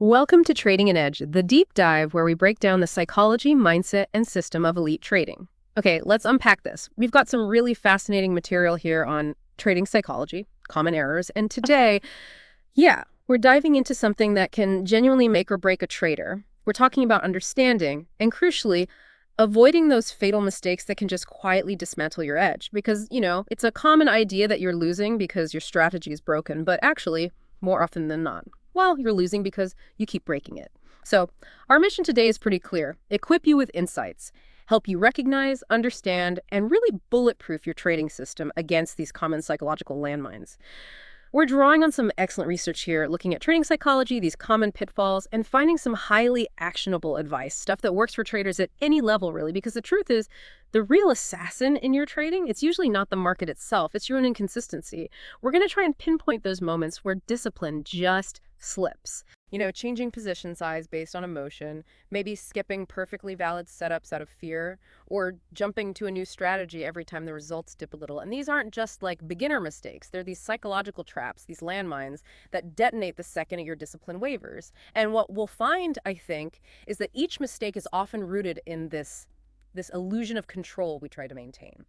Welcome to Trading an Edge, the deep dive where we break down the psychology, mindset, and system of elite trading. Okay, let's unpack this. We've got some really fascinating material here on trading psychology, common errors, and today, we're diving into something that can genuinely make or break a trader. We're talking about understanding and, crucially, avoiding those fatal mistakes that can just quietly dismantle your edge. Because, it's a common idea that you're losing because your strategy is broken, but actually, more often than not, well, you're losing because you keep breaking it. So, our mission today is pretty clear. Equip you with insights, help you recognize, understand, and really bulletproof your trading system against these common psychological landmines. We're drawing on some excellent research here, looking at trading psychology, these common pitfalls, and finding some highly actionable advice, stuff that works for traders at any level, really, because the truth is, the real assassin in your trading, it's usually not the market itself, it's your own inconsistency. We're going to try and pinpoint those moments where discipline just slips. Changing position size based on emotion, maybe skipping perfectly valid setups out of fear, or jumping to a new strategy every time the results dip a little. And these aren't just like beginner mistakes. They're these psychological traps, these landmines that detonate the second your discipline wavers. And what we'll find, I think, is that each mistake is often rooted in this illusion of control we try to maintain.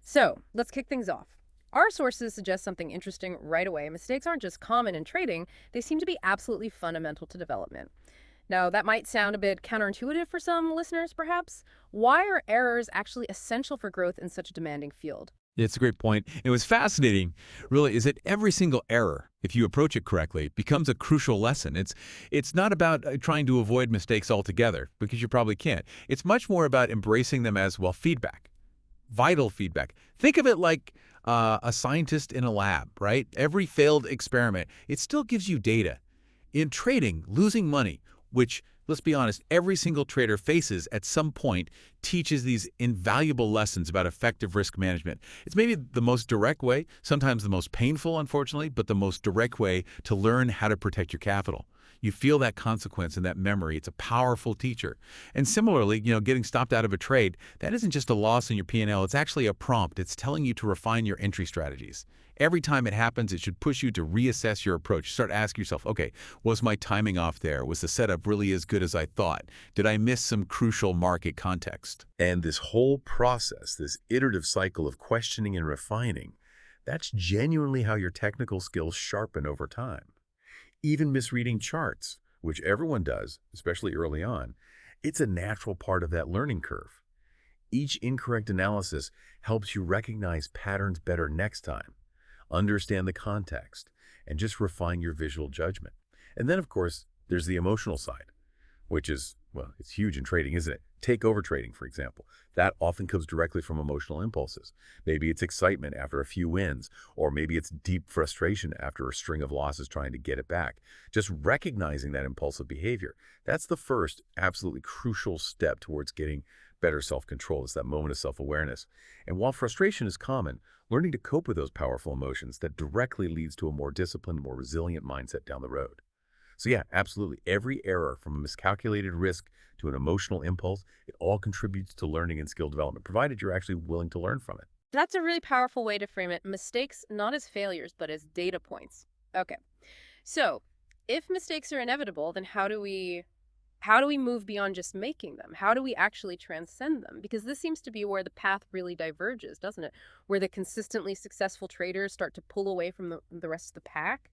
So let's kick things off. Our sources suggest something interesting right away. Mistakes aren't just common in trading, they seem to be absolutely fundamental to development. Now, that might sound a bit counterintuitive for some listeners, perhaps. Why are errors actually essential for growth in such a demanding field? It's a great point. It was fascinating, really, is that every single error, if you approach it correctly, becomes a crucial lesson. It's not about trying to avoid mistakes altogether, because you probably can't. It's much more about embracing them as, well, feedback, vital feedback. Think of it like a scientist in a lab, right? Every failed experiment, it still gives you data. In trading, losing money, which, let's be honest, every single trader faces at some point, teaches these invaluable lessons about effective risk management. It's maybe the most direct way, sometimes the most painful, unfortunately, but the most direct way to learn how to protect your capital. You feel that consequence and that memory. It's a powerful teacher. And similarly, getting stopped out of a trade, that isn't just a loss in your P&L. It's actually a prompt. It's telling you to refine your entry strategies. Every time it happens, it should push you to reassess your approach. Start asking yourself, okay, was my timing off there? Was the setup really as good as I thought? Did I miss some crucial market context? And this whole process, this iterative cycle of questioning and refining, that's genuinely how your technical skills sharpen over time. Even misreading charts, which everyone does, especially early on, it's a natural part of that learning curve. Each incorrect analysis helps you recognize patterns better next time, understand the context, and just refine your visual judgment. And then, of course, there's the emotional side, which is, well, it's huge in trading, isn't it? Take over trading, for example. That often comes directly from emotional impulses. Maybe it's excitement after a few wins, or maybe it's deep frustration after a string of losses trying to get it back. Just recognizing that impulsive behavior, that's the first absolutely crucial step towards getting better self-control. It's that moment of self-awareness. And while frustration is common, learning to cope with those powerful emotions, that directly leads to a more disciplined, more resilient mindset down the road. So yeah, absolutely. Every error, from a miscalculated risk to an emotional impulse, it all contributes to learning and skill development, provided you're actually willing to learn from it. That's a really powerful way to frame it. Mistakes not as failures, but as data points. Okay. So, if mistakes are inevitable, then how do we move beyond just making them? How do we actually transcend them? Because this seems to be where the path really diverges, doesn't it? Where the consistently successful traders start to pull away from the rest of the pack.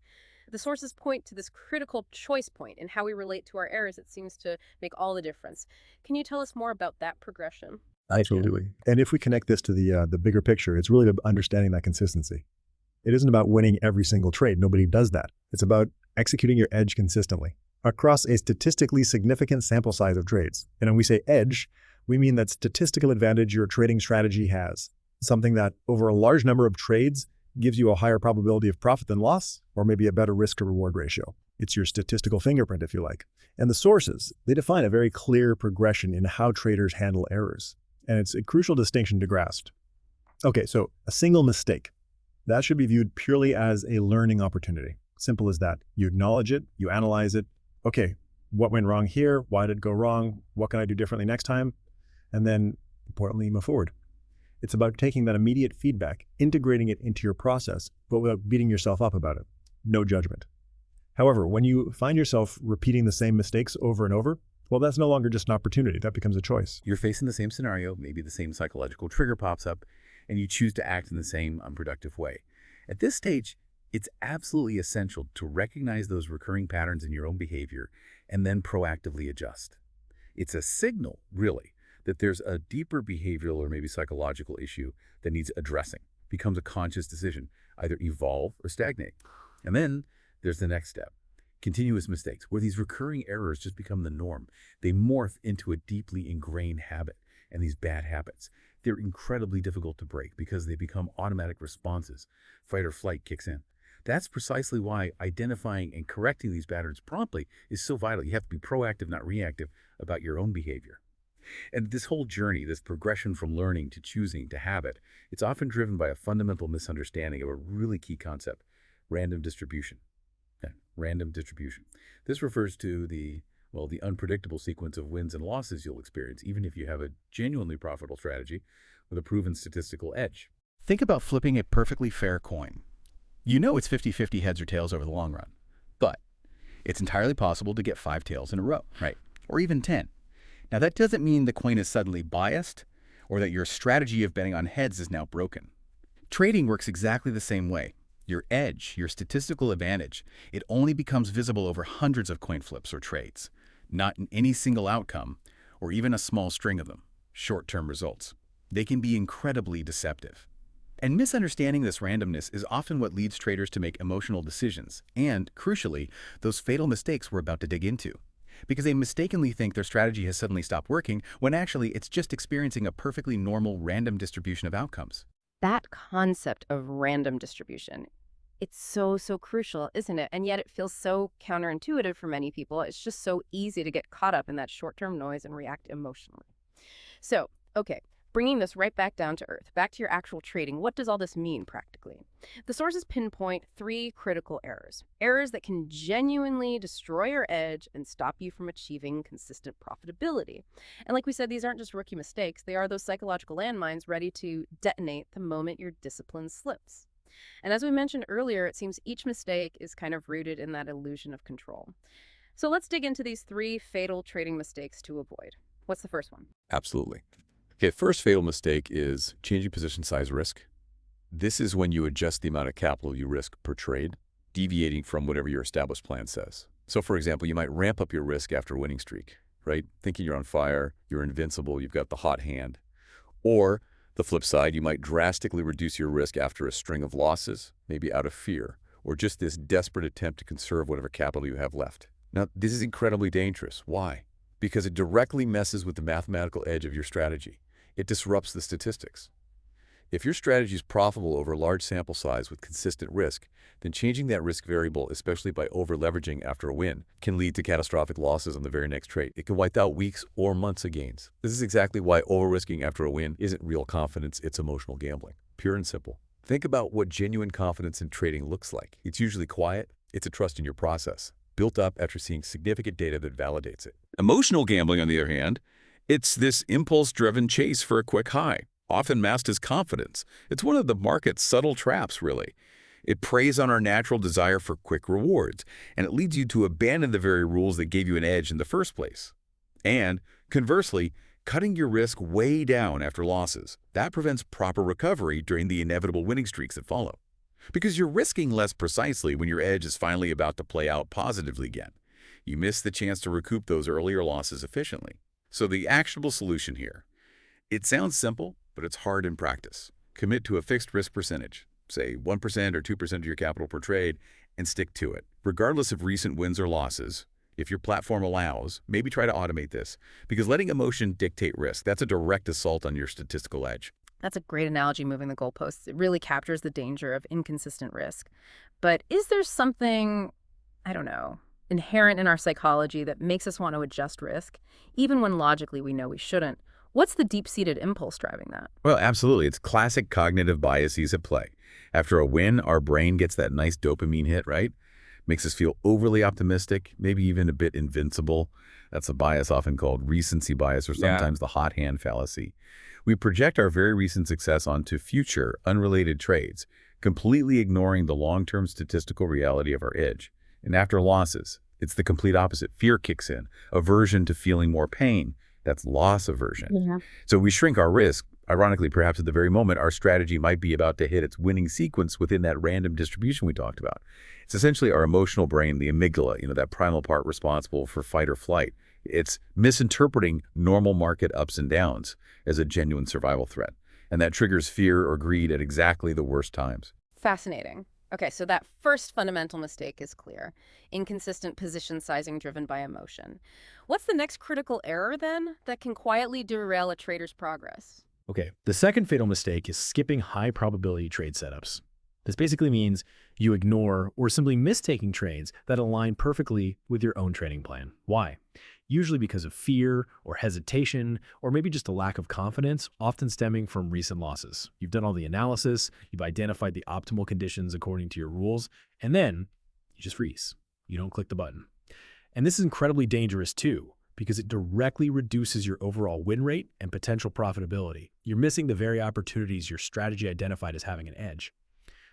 The sources point to this critical choice point in how we relate to our errors. It seems to make all the difference. Can you tell us more about that progression? Absolutely. And if we connect this to the bigger picture, it's really about understanding that consistency. It isn't about winning every single trade. Nobody does that. It's about executing your edge consistently across a statistically significant sample size of trades. And when we say edge, we mean that statistical advantage your trading strategy has, something that over a large number of trades gives you a higher probability of profit than loss, or maybe a better risk to reward ratio. It's your statistical fingerprint, if you like. And the sources, they define a very clear progression in how traders handle errors. And it's a crucial distinction to grasp. Okay, so a single mistake, that should be viewed purely as a learning opportunity. Simple as that. You acknowledge it, you analyze it. Okay, what went wrong here? Why did it go wrong? What can I do differently next time? And then, importantly, move forward. It's about taking that immediate feedback, integrating it into your process, but without beating yourself up about it. No judgment. However, when you find yourself repeating the same mistakes over and over, well, that's no longer just an opportunity. That becomes a choice. You're facing the same scenario, maybe the same psychological trigger pops up, and you choose to act in the same unproductive way. At this stage, it's absolutely essential to recognize those recurring patterns in your own behavior and then proactively adjust. It's a signal, really, that there's a deeper behavioral or maybe psychological issue that needs addressing. Becomes a conscious decision, either evolve or stagnate. And then there's the next step. Continuous mistakes, where these recurring errors just become the norm. They morph into a deeply ingrained habit, and these bad habits, they're incredibly difficult to break because they become automatic responses. Fight or flight kicks in. That's precisely why identifying and correcting these patterns promptly is so vital. You have to be proactive, not reactive, about your own behavior. And this whole journey, this progression from learning to choosing to habit, it's often driven by a fundamental misunderstanding of a really key concept: random distribution. Okay. Random distribution. This refers to the unpredictable sequence of wins and losses you'll experience, even if you have a genuinely profitable strategy with a proven statistical edge. Think about flipping a perfectly fair coin. You know it's 50-50 heads or tails over the long run, but it's entirely possible to get 5 tails in a row, right? Or even 10. Now, that doesn't mean the coin is suddenly biased or that your strategy of betting on heads is now broken. Trading works exactly the same way. Your edge, your statistical advantage, it only becomes visible over hundreds of coin flips or trades, not in any single outcome or even a small string of them, short-term results. They can be incredibly deceptive. And misunderstanding this randomness is often what leads traders to make emotional decisions and, crucially, those fatal mistakes we're about to dig into. Because they mistakenly think their strategy has suddenly stopped working when actually it's just experiencing a perfectly normal random distribution of outcomes. That concept of random distribution, it's so crucial, isn't it? And yet it feels so counterintuitive for many people. It's just so easy to get caught up in that short-term noise and react emotionally. So, okay, bringing this right back down to earth, back to your actual trading, what does all this mean practically? The sources pinpoint 3 critical errors. Errors that can genuinely destroy your edge and stop you from achieving consistent profitability. And like we said, these aren't just rookie mistakes. They are those psychological landmines ready to detonate the moment your discipline slips. And as we mentioned earlier, it seems each mistake is kind of rooted in that illusion of control. So let's dig into these 3 fatal trading mistakes to avoid. What's the first one? Absolutely. Okay, first fatal mistake is changing position size risk. This is when you adjust the amount of capital you risk per trade, deviating from whatever your established plan says. So for example, you might ramp up your risk after a winning streak, right? Thinking you're on fire, you're invincible, you've got the hot hand. Or the flip side, you might drastically reduce your risk after a string of losses, maybe out of fear, or just this desperate attempt to conserve whatever capital you have left. Now, this is incredibly dangerous. Why? Because it directly messes with the mathematical edge of your strategy. It disrupts the statistics. If your strategy is profitable over a large sample size with consistent risk, then changing that risk variable, especially by over-leveraging after a win, can lead to catastrophic losses on the very next trade. It can wipe out weeks or months of gains. This is exactly why over-risking after a win isn't real confidence, it's emotional gambling. Pure and simple. Think about what genuine confidence in trading looks like. It's usually quiet. It's a trust in your process, built up after seeing significant data that validates it. Emotional gambling, on the other hand, it's this impulse-driven chase for a quick high, often masked as confidence. It's one of the market's subtle traps, really. It preys on our natural desire for quick rewards, and it leads you to abandon the very rules that gave you an edge in the first place. And, conversely, cutting your risk way down after losses, that prevents proper recovery during the inevitable winning streaks that follow. Because you're risking less precisely when your edge is finally about to play out positively again. You miss the chance to recoup those earlier losses efficiently. So the actionable solution here, it sounds simple, but it's hard in practice. Commit to a fixed risk percentage, say 1% or 2% of your capital per trade, and stick to it. Regardless of recent wins or losses, if your platform allows, maybe try to automate this, because letting emotion dictate risk, that's a direct assault on your statistical edge. That's a great analogy, moving the goalposts. It really captures the danger of inconsistent risk. But is there something, I don't know, inherent in our psychology that makes us want to adjust risk, even when logically we know we shouldn't? What's the deep-seated impulse driving that? Well, absolutely. It's classic cognitive biases at play. After a win, our brain gets that nice dopamine hit, right? Makes us feel overly optimistic, maybe even a bit invincible. That's a bias often called recency bias, or sometimes the hot hand fallacy. We project our very recent success onto future, unrelated trades, completely ignoring the long-term statistical reality of our edge. And after losses, it's the complete opposite. Fear kicks in, aversion to feeling more pain. That's loss aversion. Yeah. So we shrink our risk. Ironically, perhaps at the very moment, our strategy might be about to hit its winning sequence within that random distribution we talked about. It's essentially our emotional brain, the amygdala, that primal part responsible for fight or flight. It's misinterpreting normal market ups and downs as a genuine survival threat. And that triggers fear or greed at exactly the worst times. Fascinating. Okay, so that first fundamental mistake is clear. Inconsistent position sizing driven by emotion. What's the next critical error, then, that can quietly derail a trader's progress? Okay, the second fatal mistake is skipping high probability trade setups. This basically means you ignore or simply miss taking trades that align perfectly with your own trading plan. Why? Usually because of fear or hesitation, or maybe just a lack of confidence, often stemming from recent losses. You've done all the analysis, you've identified the optimal conditions according to your rules, and then you just freeze. You don't click the button. And this is incredibly dangerous too, because it directly reduces your overall win rate and potential profitability. You're missing the very opportunities your strategy identified as having an edge.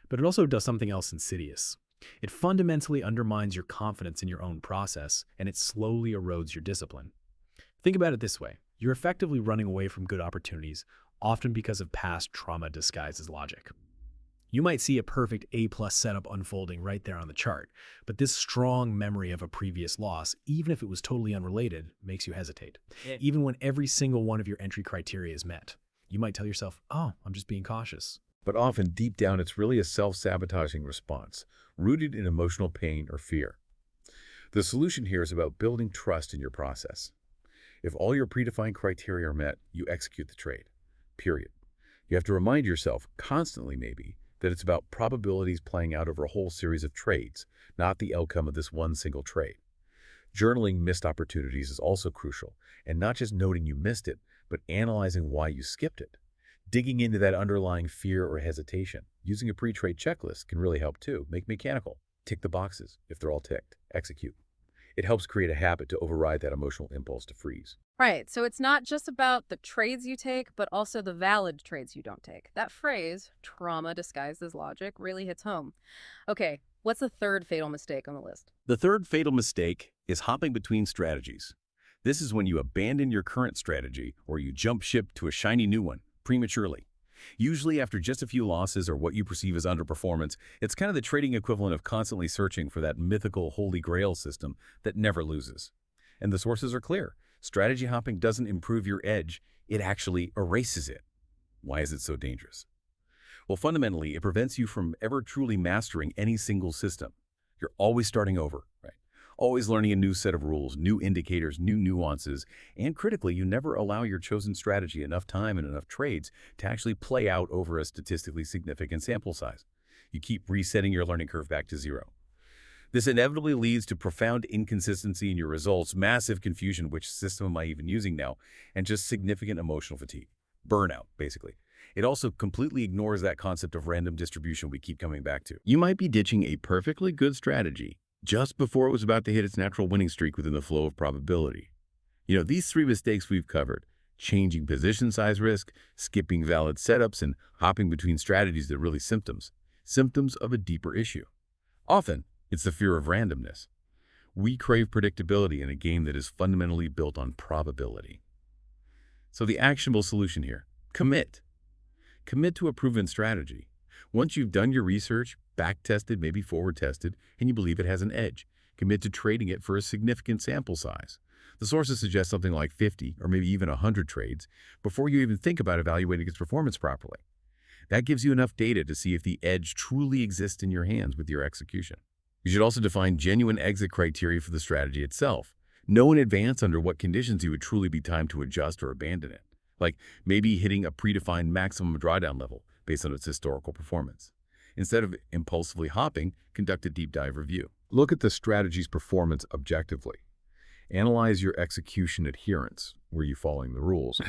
But it also does something else insidious. It fundamentally undermines your confidence in your own process, and it slowly erodes your discipline. Think about it this way. You're effectively running away from good opportunities, often because of past trauma disguised as logic. You might see a perfect A-plus setup unfolding right there on the chart, but this strong memory of a previous loss, even if it was totally unrelated, makes you hesitate. Even when every single one of your entry criteria is met. You might tell yourself, oh, I'm just being cautious. But often, deep down, it's really a self-sabotaging response, rooted in emotional pain or fear. The solution here is about building trust in your process. If all your predefined criteria are met, you execute the trade, period. You have to remind yourself, constantly maybe, that it's about probabilities playing out over a whole series of trades, not the outcome of this one single trade. Journaling missed opportunities is also crucial, and not just noting you missed it, but analyzing why you skipped it. Digging into that underlying fear or hesitation. Using a pre-trade checklist can really help too. Make mechanical. Tick the boxes. If they're all ticked, execute. It helps create a habit to override that emotional impulse to freeze. Right, so it's not just about the trades you take, but also the valid trades you don't take. That phrase, trauma disguised as logic, really hits home. Okay, what's the third fatal mistake on the list? The third fatal mistake is hopping between strategies. This is when you abandon your current strategy or you jump ship to a shiny new one prematurely. Usually after just a few losses or what you perceive as underperformance, it's kind of the trading equivalent of constantly searching for that mythical holy grail system that never loses. And the sources are clear. Strategy hopping doesn't improve your edge, it actually erases it. Why is it so dangerous? Well, fundamentally, it prevents you from ever truly mastering any single system. You're always starting over, right? Always learning a new set of rules, new indicators, new nuances, and critically, you never allow your chosen strategy enough time and enough trades to actually play out over a statistically significant sample size. You keep resetting your learning curve back to zero. This inevitably leads to profound inconsistency in your results, massive confusion, which system am I even using now, and just significant emotional fatigue. Burnout, basically. It also completely ignores that concept of random distribution we keep coming back to. You might be ditching a perfectly good strategy just before it was about to hit its natural winning streak within the flow of probability. These three mistakes we've covered, changing position size risk, skipping valid setups, and hopping between strategies are really symptoms of a deeper issue. Often, it's the fear of randomness. We crave predictability in a game that is fundamentally built on probability. So the actionable solution here, commit. Commit to a proven strategy. Once you've done your research, back-tested, maybe forward-tested, and you believe it has an edge, commit to trading it for a significant sample size. The sources suggest something like 50 or maybe even 100 trades before you even think about evaluating its performance properly. That gives you enough data to see if the edge truly exists in your hands with your execution. You should also define genuine exit criteria for the strategy itself. Know in advance under what conditions you would truly be timed to adjust or abandon it, like maybe hitting a predefined maximum drawdown level based on its historical performance. Instead of impulsively hopping, conduct a deep dive review. Look at the strategy's performance objectively. Analyze your execution adherence, were you following the rules,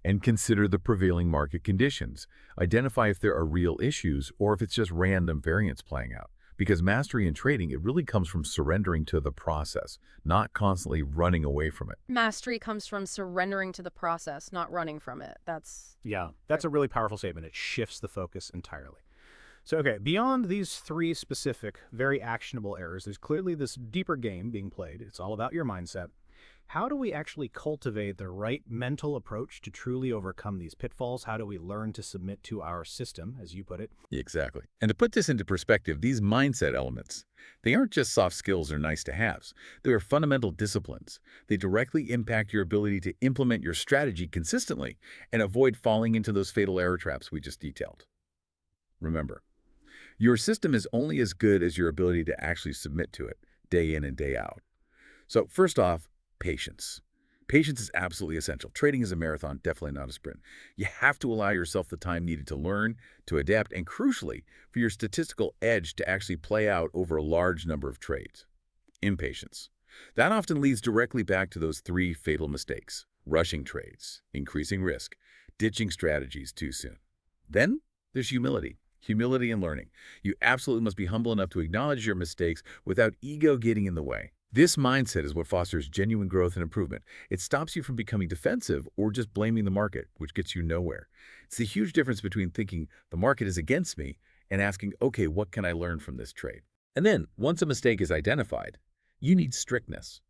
and consider the prevailing market conditions. Identify if there are real issues or if it's just random variance playing out. Because mastery in trading, it really comes from surrendering to the process, not constantly running away from it. Mastery comes from surrendering to the process, not running from it. Yeah, that's a really powerful statement. It shifts the focus entirely. So, okay, beyond these three specific, very actionable errors, there's clearly this deeper game being played. It's all about your mindset. How do we actually cultivate the right mental approach to truly overcome these pitfalls? How do we learn to submit to our system, as you put it? Exactly. And to put this into perspective, these mindset elements, they aren't just soft skills or nice to haves. They are fundamental disciplines. They directly impact your ability to implement your strategy consistently and avoid falling into those fatal error traps we just detailed. Remember, your system is only as good as your ability to actually submit to it day in and day out. So first off, patience. Patience is absolutely essential. Trading is a marathon, definitely not a sprint. You have to allow yourself the time needed to learn, to adapt, and crucially, for your statistical edge to actually play out over a large number of trades. Impatience. That often leads directly back to those three fatal mistakes: rushing trades, increasing risk, ditching strategies too soon. Then there's humility. Humility and learning. You absolutely must be humble enough to acknowledge your mistakes without ego getting in the way. This mindset is what fosters genuine growth and improvement. It stops you from becoming defensive or just blaming the market, which gets you nowhere. It's the huge difference between thinking the market is against me and asking, okay, what can I learn from this trade? And then, once a mistake is identified, you need strictness.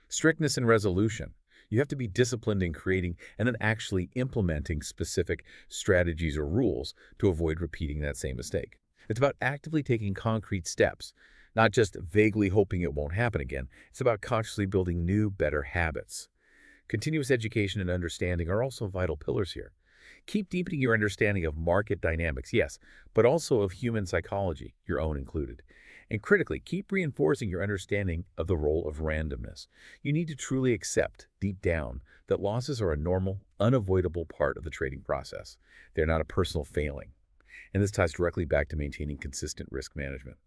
Strictness and resolution. You have to be disciplined in creating and then actually implementing specific strategies or rules to avoid repeating that same mistake. It's about actively taking concrete steps, not just vaguely hoping it won't happen again. It's about consciously building new, better habits. Continuous education and understanding are also vital pillars here. Keep deepening your understanding of market dynamics, yes, but also of human psychology, your own included. And critically, keep reinforcing your understanding of the role of randomness. You need to truly accept, deep down, that losses are a normal, unavoidable part of the trading process. They're not a personal failing. And this ties directly back to maintaining consistent risk management.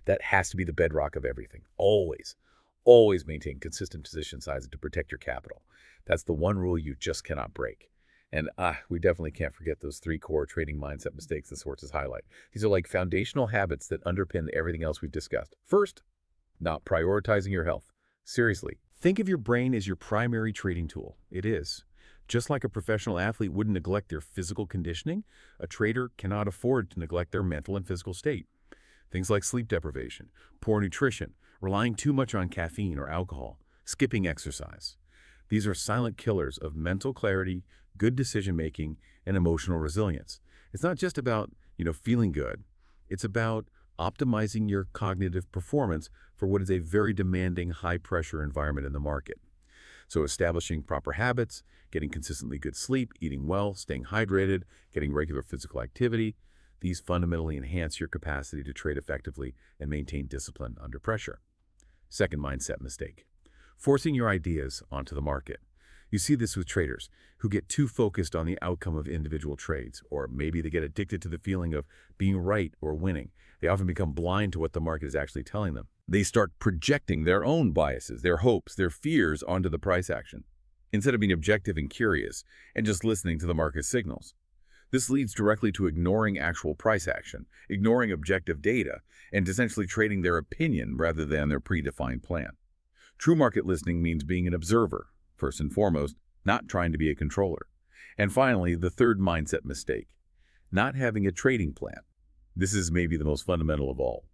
That has to be the bedrock of everything. Always, always maintain consistent position sizes to protect your capital. That's the one rule you just cannot break. And we definitely can't forget those three core trading mindset mistakes the sources highlight. These are like foundational habits that underpin everything else we've discussed. First, not prioritizing your health. Seriously, think of your brain as your primary trading tool. It is. Just like a professional athlete wouldn't neglect their physical conditioning, a trader cannot afford to neglect their mental and physical state. Things like sleep deprivation, poor nutrition, relying too much on caffeine or alcohol, skipping exercise. These are silent killers of mental clarity, good decision-making, and emotional resilience. It's not just about, feeling good. It's about optimizing your cognitive performance for what is a very demanding, high-pressure environment in the market. So establishing proper habits, getting consistently good sleep, eating well, staying hydrated, getting regular physical activity, these fundamentally enhance your capacity to trade effectively and maintain discipline under pressure. Second mindset mistake: forcing your ideas onto the market. You see this with traders who get too focused on the outcome of individual trades, or maybe they get addicted to the feeling of being right or winning. They often become blind to what the market is actually telling them. They start projecting their own biases, their hopes, their fears onto the price action, instead of being objective and curious and just listening to the market signals. This leads directly to ignoring actual price action, ignoring objective data, and essentially trading their opinion rather than their predefined plan. True market listening means being an observer, first and foremost, not trying to be a controller. And finally, the third mindset mistake: not having a trading plan. This is maybe the most fundamental of all.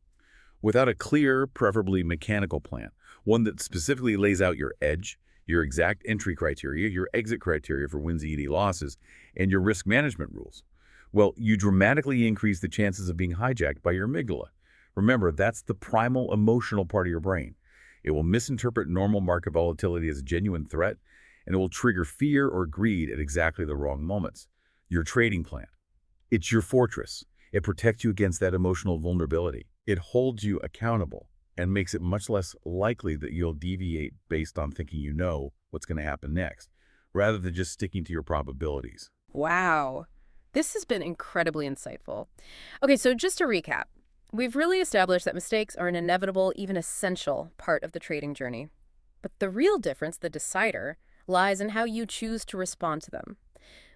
Without a clear, preferably mechanical plan, one that specifically lays out your edge, your exact entry criteria, your exit criteria for wins, ED losses, and your risk management rules, well, you dramatically increase the chances of being hijacked by your amygdala. Remember, that's the primal emotional part of your brain. It will misinterpret normal market volatility as a genuine threat, and it will trigger fear or greed at exactly the wrong moments. Your trading plan: it's your fortress. It protects you against that emotional vulnerability. It holds you accountable and makes it much less likely that you'll deviate based on thinking you know what's going to happen next, rather than just sticking to your probabilities. Wow. This has been incredibly insightful. Okay, so just to recap, we've really established that mistakes are an inevitable, even essential part of the trading journey. But the real difference, the decider, lies in how you choose to respond to them.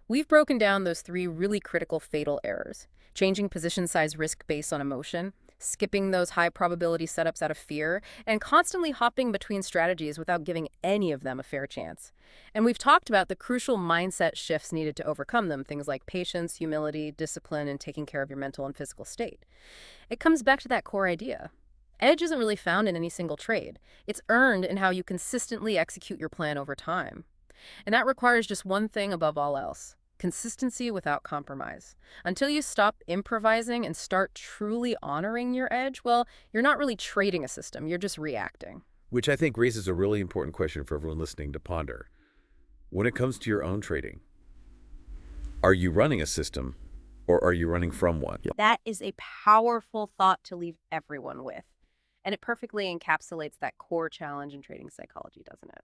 We've broken down those three really critical fatal errors: changing position size risk based on emotion, skipping those high probability setups out of fear, and constantly hopping between strategies without giving any of them a fair chance. And we've talked about the crucial mindset shifts needed to overcome them, things like patience, humility, discipline, and taking care of your mental and physical state. It comes back to that core idea. Edge isn't really found in any single trade. It's earned in how you consistently execute your plan over time. And that requires just one thing above all else: consistency without compromise. Until you stop improvising and start truly honoring your edge, well, you're not really trading a system, you're just reacting. Which I think raises a really important question for everyone listening to ponder. When it comes to your own trading, are you running a system or are you running from one? That is a powerful thought to leave everyone with. And it perfectly encapsulates that core challenge in trading psychology, doesn't it?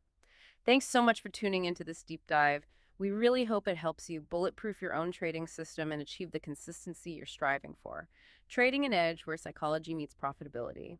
Thanks so much for tuning into this deep dive. We really hope it helps you bulletproof your own trading system and achieve the consistency you're striving for. Trading an edge where psychology meets profitability.